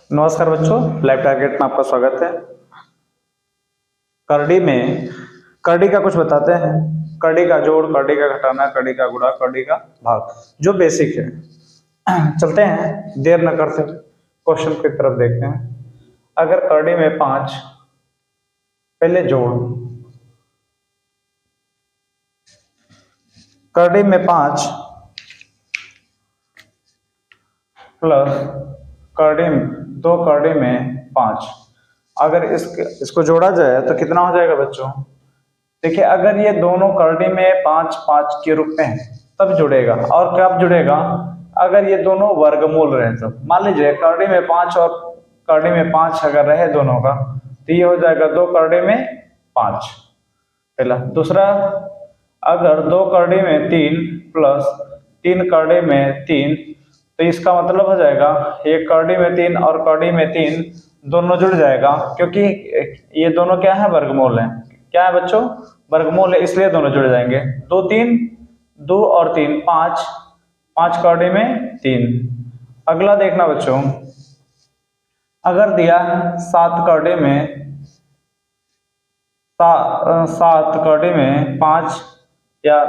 नमस्कार बच्चों, live target में आपका स्वागत है। करड़ी का कुछ बताते हैं। करड़ी का जोड़, करड़ी का घटाना, करड़ी का गुणा, करड़ी का भाग, जो बेसिक है। चलते हैं देर न करते हुए क्वेश्चन की तरफ देखते हैं। अगर करड़ी में 5, पहले जोड़, करड़ी में 5 प्लस दो करड़ी में 5, अगर इसको जोड़ा जाए तो कितना हो जाएगा बच्चों? देखिए, अगर ये दोनों करड़ी में 5 5 के रूप में है तब जुड़ेगा। और कब जुड़ेगा? अगर ये दोनों वर्गमूल रहे तो। मान लीजिए करड़ी में 5 और करड़ी में 5 अगर रहे दोनों का, तो ये हो जाएगा 2 करड़ी में 5 पहला। दूसरा, अगर 2 करड़ी में 3 प्लस 3 करड़ी में 3, तो इसका मतलब हो जाएगा एक करड़ी में 3 और करड़ी में 3 दोनों जुड़ जाएगा, क्योंकि ये दोनों क्या है? वर्गमूल है। क्या है बच्चों? वर्गमूल है, इसलिए दोनों जुड़ जाएंगे। 2 3, 2 और 3 5, 5 करड़ी में 3। अगला देखना बच्चों, अगर दिया 7 करड़ी में 5 या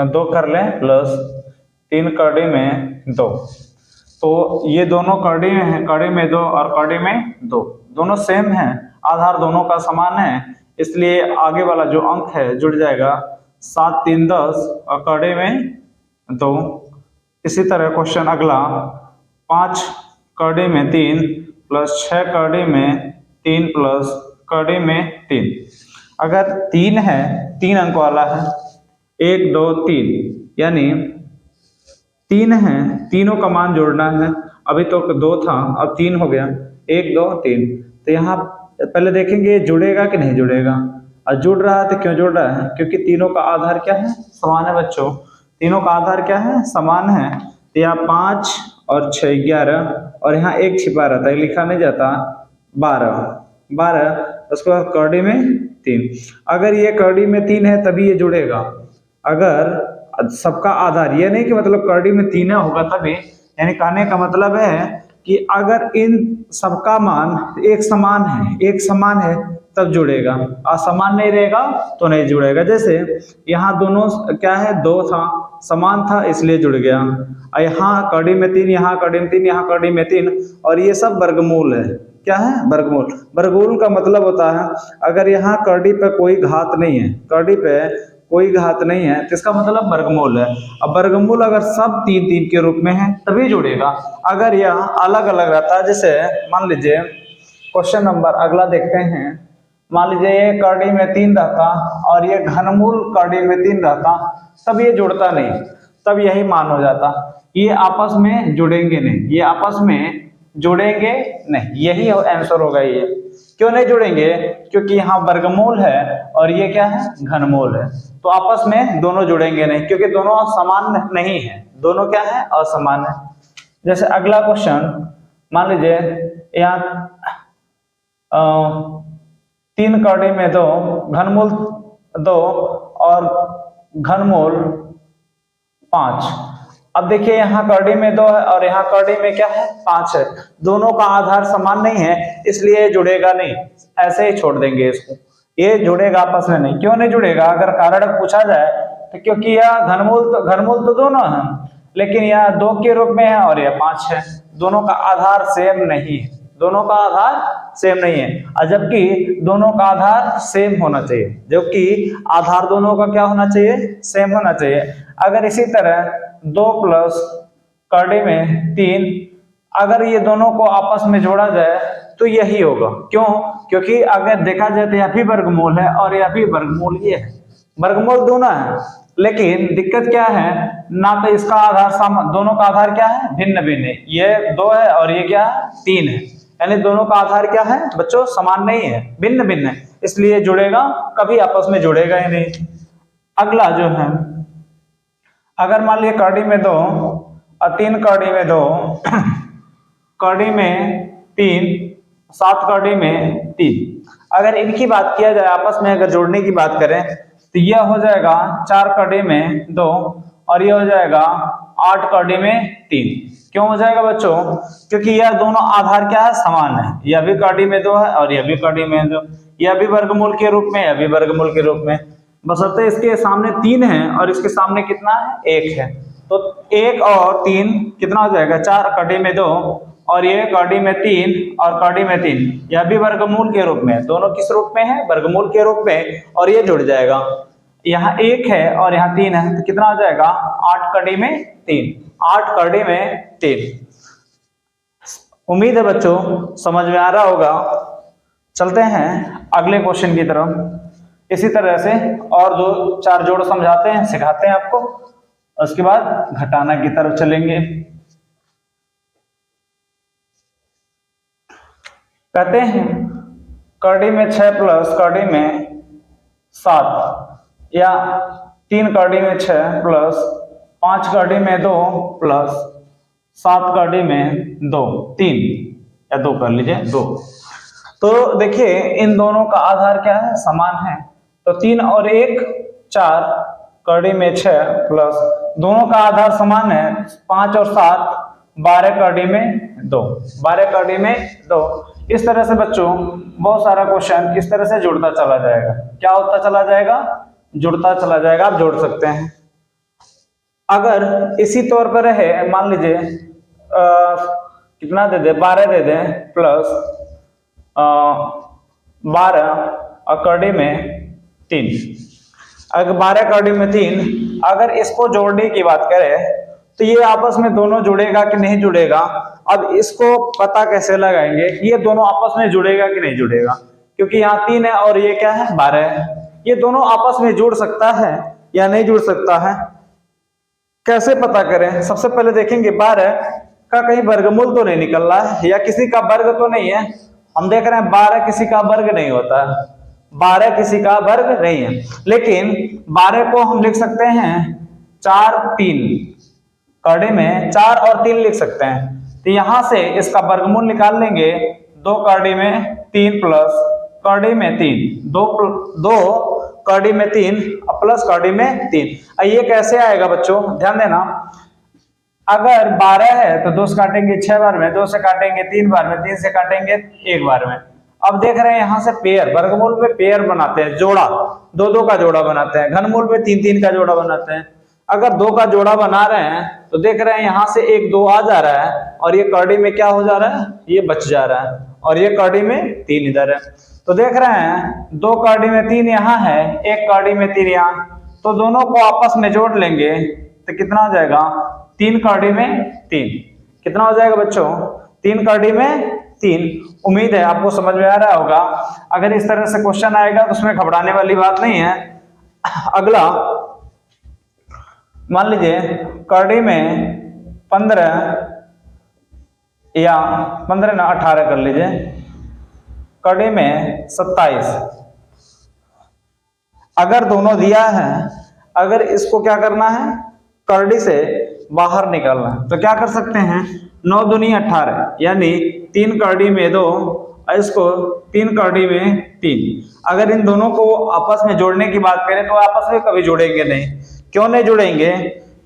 2 कर लें प्लस 3 करड़ी में 2, तो ये दोनों करड़ी में है, करड़ी में 2 और करड़ी में 2 दोनों सेम है, आधार दोनों का समान है, इसलिए आगे वाला जो अंक है जुड़ जाएगा। 7 3 10 और करड़ी में 2। इसी तरह क्वेश्चन अगला, 5 करड़ी में 3 प्लस 6 करड़ी में 3 प्लस करड़ी में 3। अगर 3 है, 3 अंक वाला है, 1 2 3, यानी 3 है, तीनों का मान जोड़ना है। अभी तो 2 था, अब 3 हो गया, 1 2 3। तो यहाँ पहले देखेंगे जुड़ेगा कि नहीं जुड़ेगा। और जुड़ रहा है तो क्यों जुड़ रहा है? क्योंकि तीनों का आधार क्या है? समान है बच्चों। तीनों का आधार क्या है? समान है। तो यहाँ 5 और 6 11, और यहाँ 1 छिपा रहता है, लिखा नहीं जाता, 12, उसके बाद करड़ी में 3। अगर ये करड़ी में 3 है तभी ये जुड़ेगा। अगर सबका आधार, ये नहीं कि मतलब करड़ी में 3 होगा तभी, यानी कहने का मतलब है कि अगर इन सबका मान एक समान है तब जुड़ेगा, असमान नहीं रहेगा तो नहीं जुड़ेगा। जैसे यहाँ दोनों क्या है? 2 था, समान था, इसलिए जुड़ गया। और यहाँ करड़ी में 3, यहाँ करड़ी में 3, यहाँ करड़ी में 3, और ये सब वर्गमूल है। क्या है? वर्गमूल। वर्गमूल का मतलब होता है अगर यहाँ करड़ी पे कोई घात नहीं है, करड़ी पे कोई घात नहीं है, तो इसका मतलब वर्गमूल है। अब वर्गमूल अगर सब 3 3 के रूप में है तभी जुड़ेगा। अगर यह अलग अलग रहता है, जैसे मान लीजिए क्वेश्चन नंबर अगला देखते हैं। मान लीजिए ये करड़ी में 3 रहता और ये घनमूल करड़ी में 3 रहता, तब ये जुड़ता नहीं, तब यही मान हो जाता। ये आपस में जुड़ेंगे नहीं, ये आपस में जुड़ेंगे नहीं, यही आंसर होगा। ये क्यों नहीं जुड़ेंगे? क्योंकि यहाँ वर्गमूल है और ये क्या है? घनमूल है, तो आपस में दोनों जुड़ेंगे नहीं, क्योंकि दोनों समान नहीं है, दोनों क्या है? असमान है। जैसे अगला क्वेश्चन, मान लीजिए यहाँ 3 करड़ी में 2, घनमूल 2 और घनमूल 5। अब देखिए यहाँ करड़ी में 2 है और यहाँ करड़ी में क्या है? 5 है। दोनों का आधार समान नहीं है, इसलिए जुड़ेगा नहीं, ऐसे ही छोड़ देंगे इसको। ये जुड़ेगा आपस में नहीं। क्यों नहीं जुड़ेगा? अगर कारण पूछा जाए तो क्योंकि यह घनमूल तो दोनों है, लेकिन यह 2 के रूप में है और यह 5 है। दोनों का आधार सेम नहीं है, दोनों का आधार सेम नहीं है। और जबकि दोनों का आधार सेम होना चाहिए, जबकि आधार दोनों का क्या होना चाहिए? सेम होना चाहिए। अगर इसी तरह 2 प्लस करड़ी में 3, अगर ये दोनों को आपस में जोड़ा जाए तो यही होगा। क्यों? क्योंकि अगर देखा जाए तो यह भी वर्गमूल है और यह भी वर्गमूल ही है, वर्गमूल दोनों है। लेकिन दिक्कत क्या है? ना तो इसका आधार दोनों का आधार क्या है? भिन्न भिन्न है। ये 2 है और ये क्या है? 3 है, यानी दोनों का आधार क्या है बच्चों? समान नहीं है, भिन्न भिन्न है, इसलिए जुड़ेगा, कभी आपस में जुड़ेगा ही नहीं। अगला जो है, अगर मान लिया करड़ी में 2 और 3 करड़ी में 2, करड़ी में 3, 7 करड़ी में 3, अगर इनकी बात किया जाए, आपस में अगर जोड़ने की बात करें, तो यह हो जाएगा 4 करड़ी में 2 और यह हो जाएगा 8 करड़ी में 3। क्यों हो जाएगा बच्चों? क्योंकि यह दोनों आधार क्या है, समान है। यह भी कड़ी में 2 है और यह भी कड़ी में 2, यह भी वर्गमूल के रूप में, यह भी वर्गमूल के रूप में, बशर्ते इसके सामने 3 है और इसके सामने कितना है, 1 है। तो 1 और 3 कितना हो जाएगा, 4 कड़ी में 2, और ये कड़ी में 3 और कड़ी में 3, यह भी वर्गमूल के रूप में, दोनों किस रूप में है, वर्गमूल के रूप में, और ये जुड़ जाएगा। यहाँ 1 है और यहाँ 3 है, तो कितना हो जाएगा, 8 कड़ी में 3, 8 कड़ी में 3। उम्मीद है बच्चों समझ में आ रहा होगा। चलते हैं अगले क्वेश्चन की तरफ। इसी तरह से और 2-4 जोड़ समझाते हैं, सिखाते हैं आपको, उसके बाद घटाना की तरफ चलेंगे। कहते हैं कड़ी में 6 प्लस कड़ी में 7, या 3 कड़ी में 6 प्लस 5 कड़ी में 2 प्लस 7 कड़ी में 2, 3 या 2 कर लीजिए 2। तो देखिए इन दोनों का आधार क्या है, समान है। तो 3 और 1 4 कड़ी में 6 प्लस दोनों का आधार समान है 5 और 7 12 कड़ी में 2, 12 कड़ी में 2। इस तरह से बच्चों बहुत सारा क्वेश्चन इस तरह से जुड़ता चला जाएगा। क्या होता चला जाएगा, जुड़ता चला जाएगा। आप जोड़ सकते हैं। अगर इसी तौर पर है, मान लीजिए कितना दे दे, 12 दे दें प्लस 12 और कड़ी में 3, अगर 12 कड़ी में 3, अगर इसको जोड़ने की बात करें तो ये आपस में दोनों जुड़ेगा कि नहीं जुड़ेगा। अब इसको पता कैसे लगाएंगे, ये दोनों आपस में जुड़ेगा कि नहीं जुड़ेगा, क्योंकि यहाँ 3 है और ये क्या है, 12 है। ये दोनों आपस में जुड़ सकता है या नहीं जुड़ सकता है, कैसे पता करें? सबसे पहले देखेंगे 12 का कहीं वर्गमूल तो नहीं निकल रहा है, या किसी का वर्ग तो नहीं है। हम देख रहे हैं 12 किसी का वर्ग नहीं होता है, 12 किसी का वर्ग नहीं है। लेकिन 12 को हम लिख सकते हैं 4 3, कड़ी में 4 और 3 लिख सकते हैं। तो यहां से इसका वर्गमूल निकाल लेंगे, 2 कड़ी में 3 प्लस कड़ी में 3, 2 कड़ी में 3 प्लस कड़ी में 3। ये कैसे आएगा बच्चों, ध्यान देना। अगर 12 है तो 2 से काटेंगे 6 बार में, 2 से काटेंगे 3 बार में, 3 से काटेंगे 1 बार में। अब देख रहे हैं यहां से पेयर, वर्गमूल में पेयर बनाते हैं, जोड़ा, 2 का जोड़ा बनाते हैं। घनमूल में 3 का जोड़ा बनाते हैं। अगर 2 का जोड़ा बना रहे हैं तो देख रहे हैं यहां से 1 2 आ जा रहा है और ये कड़ी में क्या हो जा रहा है, ये बच जा रहा है, और ये कड़ी में 3 इधर है। तो देख रहे हैं 2 कड़ी में 3 यहाँ है, 1 कड़ी में 3 यहाँ, तो दोनों को आपस में जोड़ लेंगे तो कितना हो जाएगा, 3 कड़ी में 3। कितना हो जाएगा बच्चों, 3 कड़ी में 3। उम्मीद है आपको समझ में आ रहा होगा। अगर इस तरह से क्वेश्चन आएगा तो उसमें घबराने वाली बात नहीं है। अगला मान लीजिए कड़ी में 15 या 15 ना 18 कर लीजिए, कड़ी में 27। अगर दोनों दिया है, अगर इसको क्या करना है, कड़ी से बाहर निकालना है, तो क्या कर सकते हैं, 9 दूनी 18, यानी 3 कड़ी में 2, इसको 3 कड़ी में 3। अगर इन दोनों को आपस में जोड़ने की बात करें तो आपस में कभी जोड़ेंगे नहीं। क्यों नहीं जुड़ेंगे,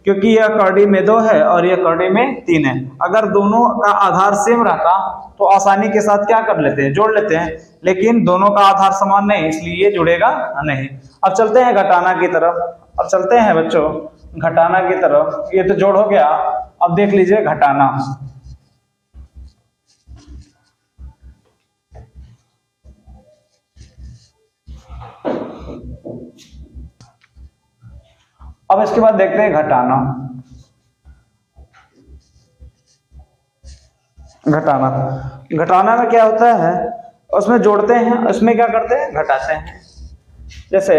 क्योंकि यह कड़ी में 2 है और यह कड़ी में 3 है। अगर दोनों का आधार सेम रहता तो आसानी के साथ क्या कर लेते हैं, जोड़ लेते हैं, लेकिन दोनों का आधार समान नहीं, इसलिए ये जुड़ेगा नहीं। अब चलते हैं घटाना की तरफ। अब चलते हैं बच्चों घटाना की तरफ। ये तो जोड़ हो गया, अब देख लीजिए घटाना। अब इसके बाद देखते हैं घटाना। घटाना, घटाना में क्या होता है, उसमें जोड़ते हैं, उसमें क्या करते हैं, घटाते हैं। जैसे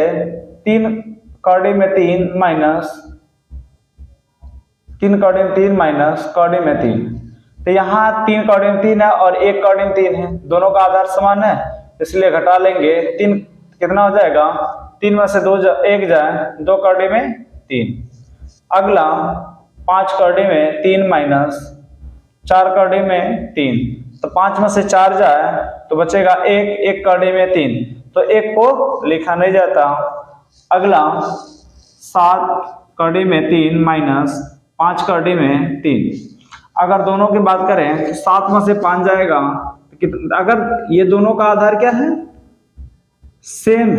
3 कड़ी में 3 माइनस 3 कड़ी में 3 माइनस कड़ी में 3। तो यहाँ 3 कड़ी में 3 है और 1 कड़ी में 3 है, दोनों का आधार समान है, इसलिए घटा लेंगे। 3 कितना हो जाएगा, 3 में से 1 जाए, 2 कड़ी में 3। अगला 5 कड़ी में 3 माइनस 4 कड़ी में 3, तो 5 में से 4 जाए तो बचेगा 1 कड़ी में 3, तो 1 को लिखा नहीं जाता। अगला 7 कड़ी में 3 माइनस 5 कड़ी में 3। अगर दोनों की बात करें तो 7 में से 5 जाएगा तो कितना, अगर ये दोनों का आधार क्या है, सेम,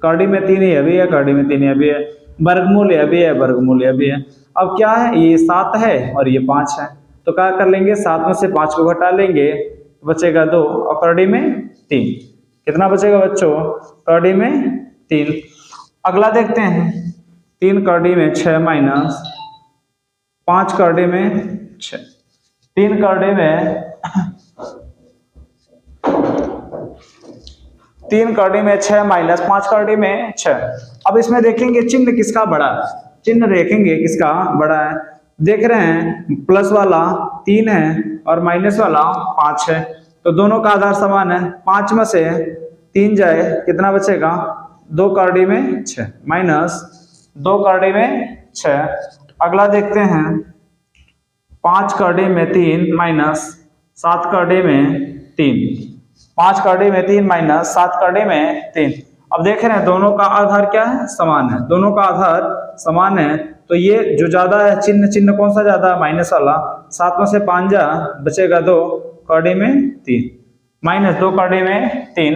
कड़ी में 3 यह भी है, कड़ी में 3 यह भी है, वर्गमूल यह भी है, वर्गमूल यह भी है। अब क्या है, ये 7 है और ये 5 है, तो क्या कर लेंगे, 7 में से 5 को घटा लेंगे तो बचेगा 2 और कड़ी में 3। कितना बचेगा बच्चों, कड़ी में 3। अगला देखते हैं, 3 कड़ी में 6 माइनस 5 कड़ी में 6, 3 कड़ी में 3 कड़ी में 6 माइनस 5 कड़ी में 6। अब इसमें देखेंगे चिन्ह किसका बड़ा है, चिन्ह देखेंगे किसका बड़ा है। देख रहे हैं प्लस वाला 3 है और माइनस वाला 5 है, तो दोनों का आधार समान है। 5 में से 3 जाए कितना बचेगा, 2 कड़ी में 6 माइनस 2 कड़ी में 6। अगला देखते हैं, 5 कड़ी में 3 माइनस 7 कड़ी में 3, 5 कड़ी में 3 माइनस 7 कड़ी में 3। अब देख रहे हैं दोनों का आधार क्या है, समान है, दोनों का आधार समान है, तो ये जो ज्यादा है चिन्ह कौन सा ज्यादा है, माइनस वाला। 7 में से 5 जा बचेगा 2 कड़ी में 3 माइनस 2 कड़ी में 3।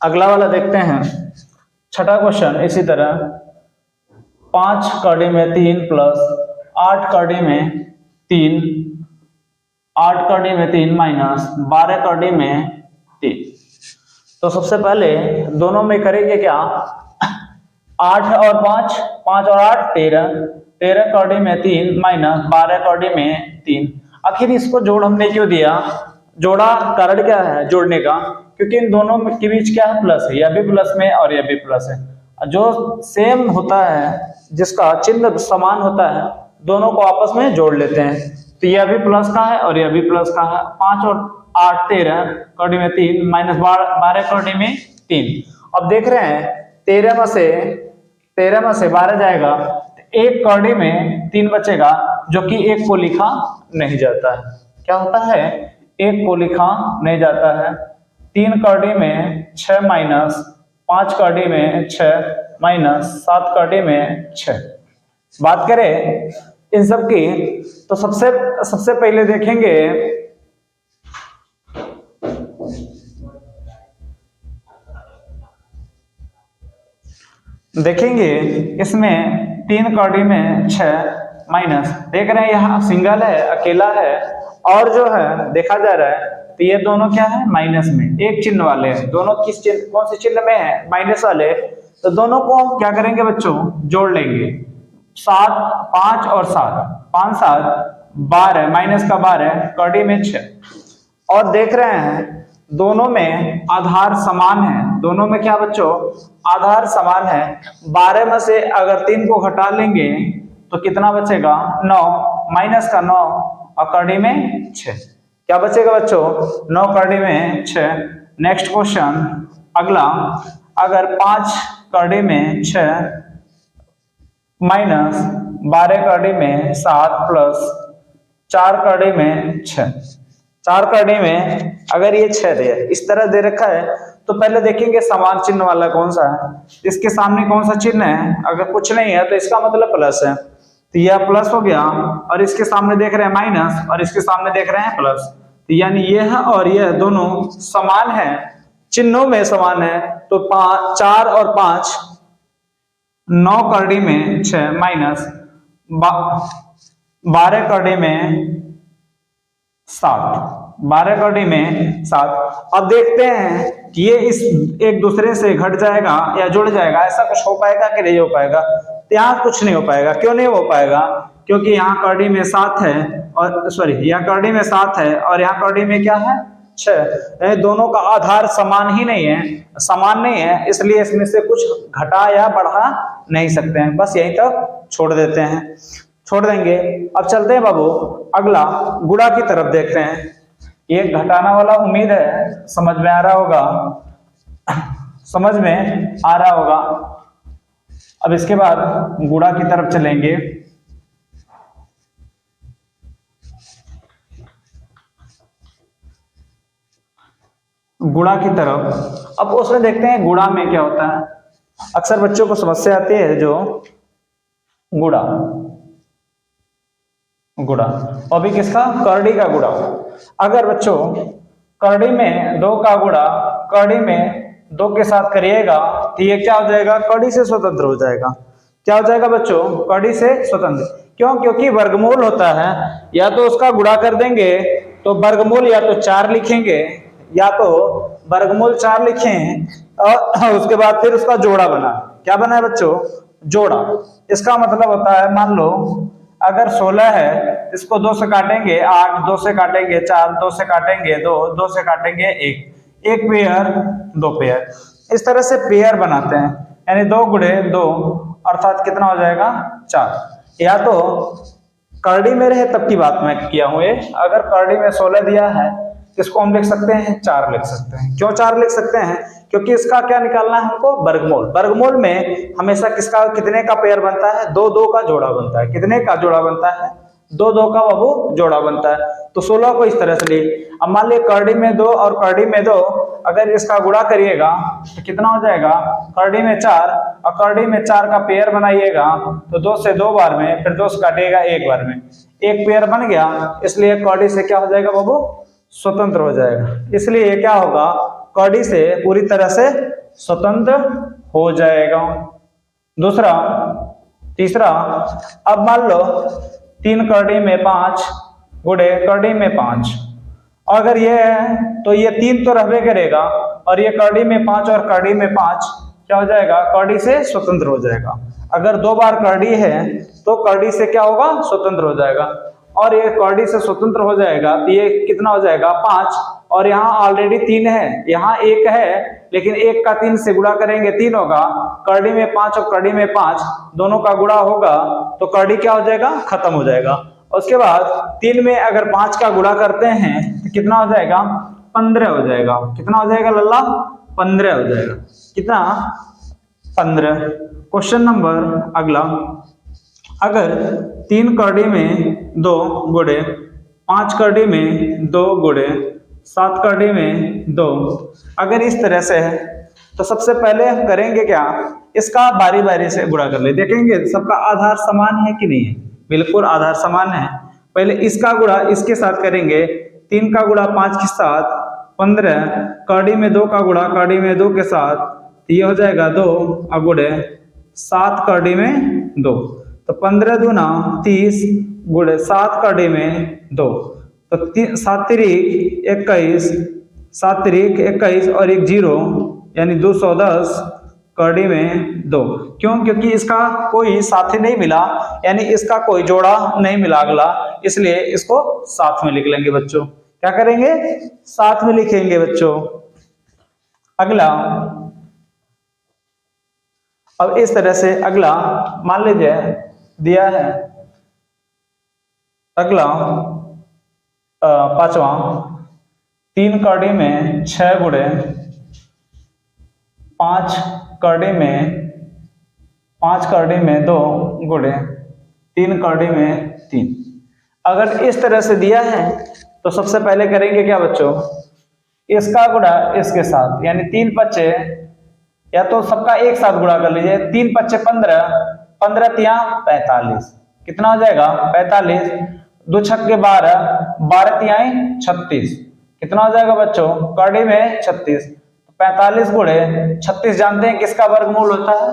अगला वाला देखते हैं, छठा क्वेश्चन इसी तरह, 5 कड़ी में 3 प्लस 8 कड़ी में 3, 8 कड़ी में 3 माइनस 12 कड़ी में 3। तो सबसे पहले दोनों में करेंगे क्या, 8 और 5, 5 और 8 13, 13 कड़ी में 3 माइनस 12 कड़ी में 3। आखिर इसको जोड़ हमने क्यों दिया, जोड़ा कारण क्या है जोड़ने का, क्योंकि इन दोनों के बीच क्या है, प्लस है, यह भी प्लस में और यह भी प्लस है। जो सेम होता है, जिसका चिन्ह समान होता है, दोनों को आपस में जोड़ लेते हैं, तो यह भी प्लस का है और यह भी प्लस का है। 5 और 8 13 कड़ी में 3 माइनस 12 कड़ी में 3। अब देख रहे हैं 13 में से 12 जाएगा तो 1 कड़ी में 3 बचेगा, जो कि 1 को लिखा नहीं जाता है। क्या होता है, 1 को लिखा नहीं जाता है। 3 कड़ी में 6 माइनस 5 कड़ी में 6 माइनस 7 कड़ी में 6। बात करें इन सब की तो सबसे पहले देखेंगे इसमें 3 कड़ी में 6 माइनस, देख रहे हैं यहाँ सिंगल है, अकेला है, और जो है देखा जा रहा है तो ये दोनों क्या है, माइनस में, एक चिन्ह वाले हैं दोनों। किस चिन्ह, कौन से चिन्ह में है, माइनस वाले। तो दोनों को हम क्या करेंगे बच्चों, जोड़ लेंगे। 7 5 और 7, 5 7 12 माइनस का 12 कड़ी में 6। और देख रहे हैं दोनों में आधार समान है, दोनों में क्या बच्चों, आधार समान है। 12 में से अगर 3 को घटा लेंगे तो कितना बचेगा, 9 माइनस का 9 और कड़ी में 6। क्या बचेगा बच्चों, 9 कड़ी में 6। नेक्स्ट क्वेश्चन अगला, अगर 5 कड़ी में 6 माइनस 12 कड़ी में 7 प्लस 4 कड़ी में 6, 4 कड़ी में अगर ये 6 दे इस तरह दे रखा है, तो पहले देखेंगे समान चिन्ह वाला कौन सा है, इसके सामने कौन सा चिन्ह है, अगर कुछ नहीं है तो इसका मतलब प्लस है, तो यह प्लस हो गया। और इसके सामने देख रहे हैं माइनस और इसके सामने देख रहे हैं प्लस, तो यानी यह और यह दोनों समान है, चिन्हों में समान है। तो 4 और 5 9 कड़ी में 6 माइनस 12 कड़ी में 7, 12 कड़ी में 7। अब देखते हैं कि ये इस एक दूसरे से घट जाएगा या जुड़ जाएगा, ऐसा कुछ हो पाएगा कि नहीं हो पाएगा, तो यहाँ कुछ नहीं हो पाएगा। क्यों नहीं हो पाएगा, क्योंकि यहाँ कड़ी में 7 है और यहाँ कड़ी में 7 है और यहाँ कड़ी में क्या है 6। दोनों का आधार समान ही नहीं है, समान नहीं है, इसलिए इसमें से कुछ घटा या बढ़ा नहीं सकते हैं, बस यहीं तक छोड़ देते हैं, छोड़ देंगे। अब चलते हैं बाबू अगला गुणा की तरफ देखते हैं। ये घटाना वाला उम्मीद है समझ में आ रहा होगा, समझ में आ रहा होगा। अब इसके बाद गुणा की तरफ चलेंगे। गुणा की तरफ, अब उसमें देखते हैं गुणा में क्या होता है। अक्सर बच्चों को समस्या आती है जो गुणा, गुणा, और भी किसका, कर्डी का गुणा। अगर बच्चों कर्डी में 2 का गुणा कर्डी में 2 के साथ करिएगा तो ये क्या हो जाएगा, कर्डी से स्वतंत्र हो जाएगा। क्या हो जाएगा बच्चों, कर्डी से स्वतंत्र। क्यों, क्योंकि वर्गमूल होता है, या तो उसका गुणा कर देंगे तो वर्गमूल या तो 4 लिखेंगे, या तो वर्गमूल 4 लिखें और उसके बाद फिर उसका जोड़ा बना। क्या बना है बच्चों, जोड़ा। इसका मतलब होता है, मान लो अगर 16 है, इसको 2 से काटेंगे 8, 2 से काटेंगे 4, 2 से काटेंगे 2, 2 से काटेंगे 1, 1 पेयर 2 पेयर, इस तरह से पेयर बनाते हैं। यानी 2 गुणे 2 अर्थात कितना हो जाएगा, 4। या तो कर्डी में रहे तब की बात मैं किया हूं ये, अगर कर्डी में 16 दिया है इसको हम लिख सकते हैं 4 लिख सकते हैं। क्यों 4 लिख सकते हैं, क्योंकि इसका क्या निकालना है हमको, वर्गमूल। वर्गमूल में हमेशा किसका, कितने का पेयर बनता है, 2 2 का जोड़ा बनता है। कितने का जोड़ा बनता है, 2 2 का बाबू जोड़ा बनता है। तो 16 को इस तरह से लिए। अब मान लीजिए कर्डी में 2 और कर्डी में 2, अगर इसका गुणा करिएगा तो कितना हो जाएगा, कर्डी में 4 और कर्डी में 4 का पेयर बनाइएगा तो 2 से 2 बार में, फिर 2 से काटिएगा 1 बार में, 1 पेयर बन गया। इसलिए कर्डी से क्या हो जाएगा बाबू, स्वतंत्र हो जाएगा। इसलिए क्या होगा, कर्डी से पूरी तरह से स्वतंत्र हो जाएगा। दूसरा, तीसरा, अब मान लो 3 कर्डी में 5 गुणे कर्डी में 5, अगर ये है तो ये 3 तो रहबे करेगा, और ये कर्डी में 5 और कर्डी में 5 क्या हो जाएगा, कर्डी से स्वतंत्र हो जाएगा। अगर 2 बार कर्डी है तो कर्डी से क्या होगा, स्वतंत्र हो जाएगा। और ये कर्डी से स्वतंत्र हो जाएगा तो ये कितना हो जाएगा, 5, और यहाँ ऑलरेडी 3 है, यहाँ 1 है, लेकिन 1 का 3 से गुणा करेंगे 3 होगा। कर्डी में 5 और कर्डी में 5 दोनों का गुणा होगा तो कर्डी क्या हो जाएगा, खत्म हो जाएगा। उसके बाद 3 में अगर 5 का गुणा करते हैं तो कितना हो जाएगा, 15 हो जाएगा। कितना हो जाएगा लल्ला, 15 हो जाएगा। कितना, 15। क्वेश्चन नंबर अगला, अगर 3 कर्डी में 2 गुणे 5 कर्डी में 2 गुणे 7 कर्डी में 2, अगर इस तरह से है तो सबसे पहले हम करेंगे क्या, इसका बारी बारी से गुणा कर ले, देखेंगे सबका आधार समान है कि नहीं है। बिल्कुल आधार समान है। पहले इसका गुणा इसके साथ करेंगे, 3 का गुणा 5 के साथ 15, कर्डी में 2 का गुणा कर्डी में 2 के साथ, ये हो जाएगा 2 और गुणे 7 कर्डी में 2, तो 15 दूना 30 गुणे 7 कर्डी में 2, तो 7 तिरिक 21, 7 तिरिक 21 और 1 0, यानी 210 कर्डी में 2। क्यों, क्योंकि इसका कोई साथी नहीं मिला, यानी इसका कोई जोड़ा नहीं मिला अगला, इसलिए इसको साथ में लिख लेंगे बच्चों। क्या करेंगे, साथ में लिखेंगे बच्चों। अगला, अब इस तरह से अगला मान लीजिए दिया है, अगला 5वां, 3 कर्डी में 6 गुणे 5 कर्डी में 2 गुणे 3 कर्डी में 3। अगर इस तरह से दिया है तो सबसे पहले करेंगे क्या बच्चों, इसका गुणा इसके साथ, यानी 3 पच्चे, या तो सबका एक साथ गुणा कर लीजिए, 3 पच्चे 15, 15 तिया 45, कितना हो जाएगा 45, 2 छक्के 12, 12 तिहाई 36, कितना हो जाएगा बच्चों, कर्डी में 36, 45 गुणे 36 जानते हैं किसका वर्गमूल होता है,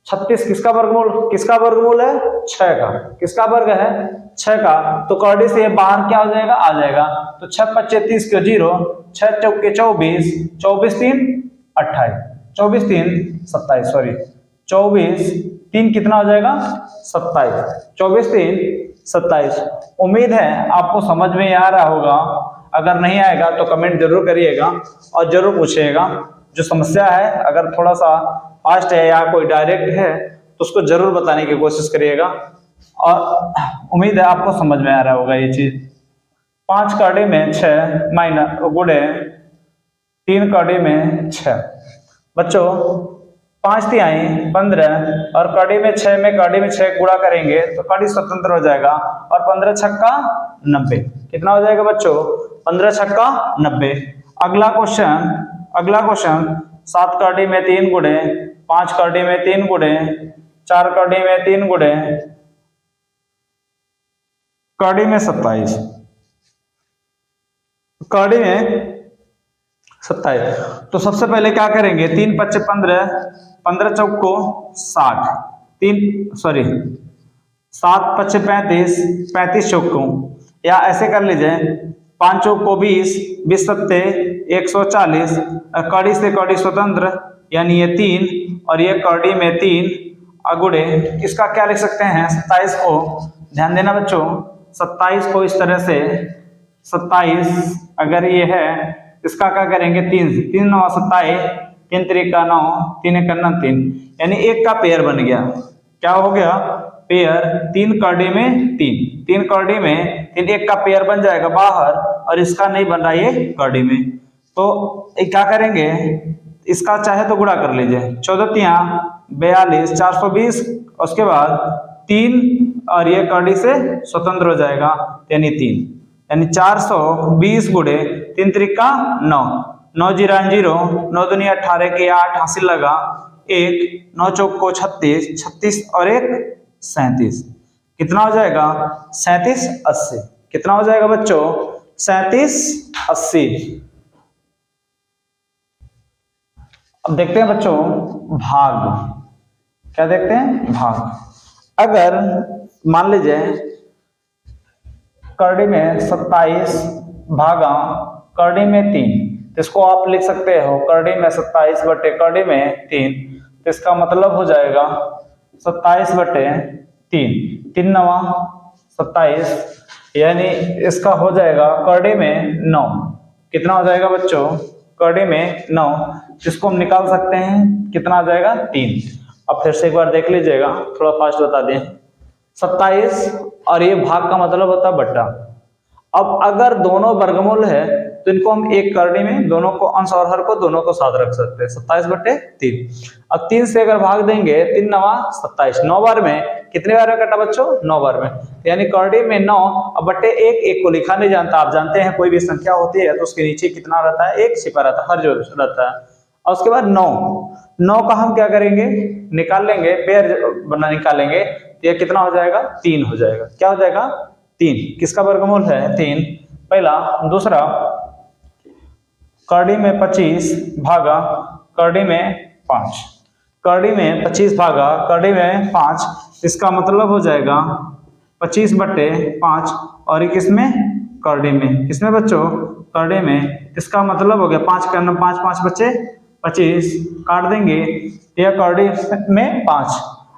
36 किसका वर्गमूल है, 6 का। किसका वर्ग है, 6 का। तो कर्डी से बाहर क्या हो जाएगा, आ जाएगा, तो 6 पच्चे 30 के 0, 6 चौके 24, 24 3 28, 24 3 27, सॉरी 24 3 कितना हो जाएगा 27, 24 3 27। उम्मीद है आपको समझ में आ रहा होगा, अगर नहीं आएगा तो कमेंट जरूर करिएगा और जरूर पूछिएगा। जो समस्या है अगर थोड़ा सा फास्ट है या कोई डायरेक्ट है तो उसको जरूर बताने की कोशिश करिएगा, और उम्मीद है आपको समझ में आ रहा होगा ये चीज। 5 कर्डी में 6 माइनस गुणे 3 कर्डी में 6, बच्चों 5 तिहाई 15 और कर्डी में 6 गुणा करेंगे तो कर्डी स्वतंत्र हो जाएगा, और 15 छक्का 90, कितना हो जाएगा बच्चों 15 छक्का 90। अगला क्वेश्चन 7 कर्डी में 3 गुणे 5 कर्डी में 3 गुणे 4 कर्डी में 3 गुणे कड़ी में 27, कड़ी में 27। तो सबसे पहले क्या करेंगे, 3 पच्चे 15, 15 चौक को 60, 7 पच्चे 35, 35 चौक को, या ऐसे कर लीजिए 5 चौक को 20, 20 सत्ते 140, कड़ी से कड़ी स्वतंत्र यानी ये 3 और ये कड़ी में 3 अगुड़े, इसका क्या लिख सकते हैं 27 को, ध्यान देना बच्चों 27 को इस तरह से 27 अगर ये है इसका क्या करेंगे 3 3 9 27, 3 त्रिका 9, 3 एक 3, यानी एक का पेयर बन गया। क्या हो गया पेयर, 3 कड़ी में 3, 3 कड़ी में 3, एक का पेयर बन जाएगा बाहर और इसका नहीं बन रहा ये कड़ी में। तो क्या करेंगे, इसका चाहे तो गुणा कर लीजिए, 14 तिया 42, 420, उसके बाद 3 और ये कड़ी से स्वतंत्र हो जाएगा यानी 3, यानी 420 गुड़े 3 त्रिका 9, 9 जीरो 0, 9 दुनिया 18 के 8 हासिल लगा 1, 9 चौक को 36, 36 और 1 37, कितना हो जाएगा 37 80, कितना हो जाएगा बच्चों 37 80। अब देखते हैं बच्चों भाग, क्या देखते हैं भाग। अगर मान लीजिए कड़ी में 27 भागा कड़ी में 3, तो इसको आप लिख सकते हो कड़ी में 27 बटे कड़ी में 3, तो इसका मतलब हो जाएगा 27 बटे 3, 3 9 27, यानी इसका हो जाएगा कड़ी में 9, कितना हो जाएगा बच्चों कड़ी में 9, जिसको हम निकाल सकते हैं कितना आ जाएगा 3। अब फिर से एक बार देख लीजिएगा, थोड़ा फास्ट बता दें, 27 और ये भाग का मतलब होता है बट्टा। अब अगर दोनों वर्गमूल है तो इनको हम एक करने में दोनों को अंश और हर को दोनों को साथ रख सकते हैं, 27 बटे 3। अब 3 से अगर भाग देंगे 3 9 27, 9 बार में कितने बार में कटा बच्चों 9 बार में, यानी करड़ी में 9 अब बटे 1, 1 को लिखा नहीं जानता, आप जानते हैं कोई भी संख्या होती है तो उसके नीचे कितना रहता है 1 छिपा रहता है, हर जो रहता है। और उसके बाद 9 का हम क्या करेंगे निकाल लेंगे, पेयर बना निकालेंगे, तो ये कितना हो जाएगा 3 हो जाएगा, क्या हो जाएगा 3, किसका वर्गमूल है 3 पहला। दूसरा करड़ी में 25 भागा करड़ी में 5, करड़ी में 25 भागा करड़ी में 5, इसका मतलब हो जाएगा 25 बटे 5, और ये किसमें करड़ी में, किसमें बच्चों करड़ी में, इसका मतलब हो गया 5 का 5 5 बच्चे 25, काट देंगे यह करड़ी में 5।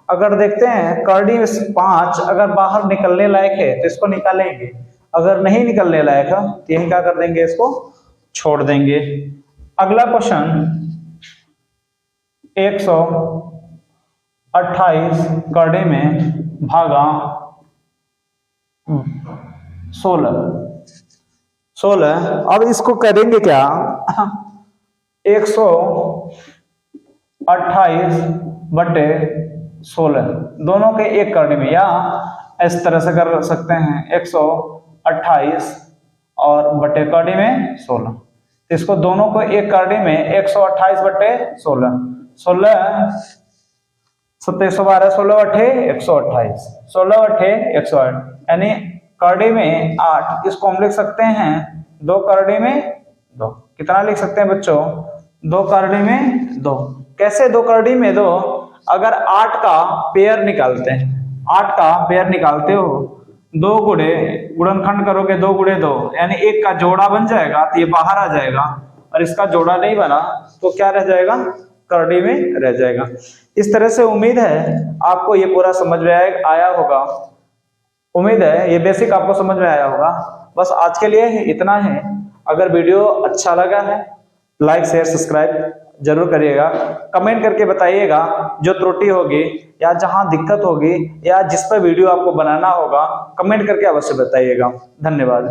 अगर देखते हैं करड़ी में 5 अगर बाहर निकलने लायक है तो इसको निकालेंगे, अगर नहीं निकलने लायक है तो यही क्या कर देंगे इसको छोड़ देंगे। अगला क्वेश्चन 128 करड़ी में भागा 16, अब इसको करेंगे क्या 128 बटे 16 दोनों के एक करड़ी में, या इस तरह से कर सकते हैं 128 और बटे करड़ी में 16, इसको दोनों को एक करड़ी में 128 बटे 16, 16 712, 16 अठे 128, 16 अठे 108, यानी करड़ी में 8, इसको हम लिख सकते हैं 2 करड़ी में 2, कितना लिख सकते हैं बच्चों 2 करड़ी में 2। कैसे 2 करड़ी में 2, अगर 8 का पेयर निकालते हैं, 8 का पेयर निकालते हो 2 गुणे गुणनखंड करोगे 2 गुणे 2, यानी 1 का जोड़ा बन जाएगा तो ये बाहर आ जाएगा, और इसका जोड़ा नहीं बना तो क्या रह जाएगा करड़ी में रह जाएगा। इस तरह से उम्मीद है आपको ये पूरा समझ में आया होगा, उम्मीद है ये बेसिक आपको समझ में आया होगा। बस आज के लिए इतना है। अगर वीडियो अच्छा लगा है लाइक शेयर सब्सक्राइब जरूर करिएगा, कमेंट करके बताइएगा जो त्रुटि होगी या जहां दिक्कत होगी या जिस पर वीडियो आपको बनाना होगा, कमेंट करके अवश्य बताइएगा। धन्यवाद।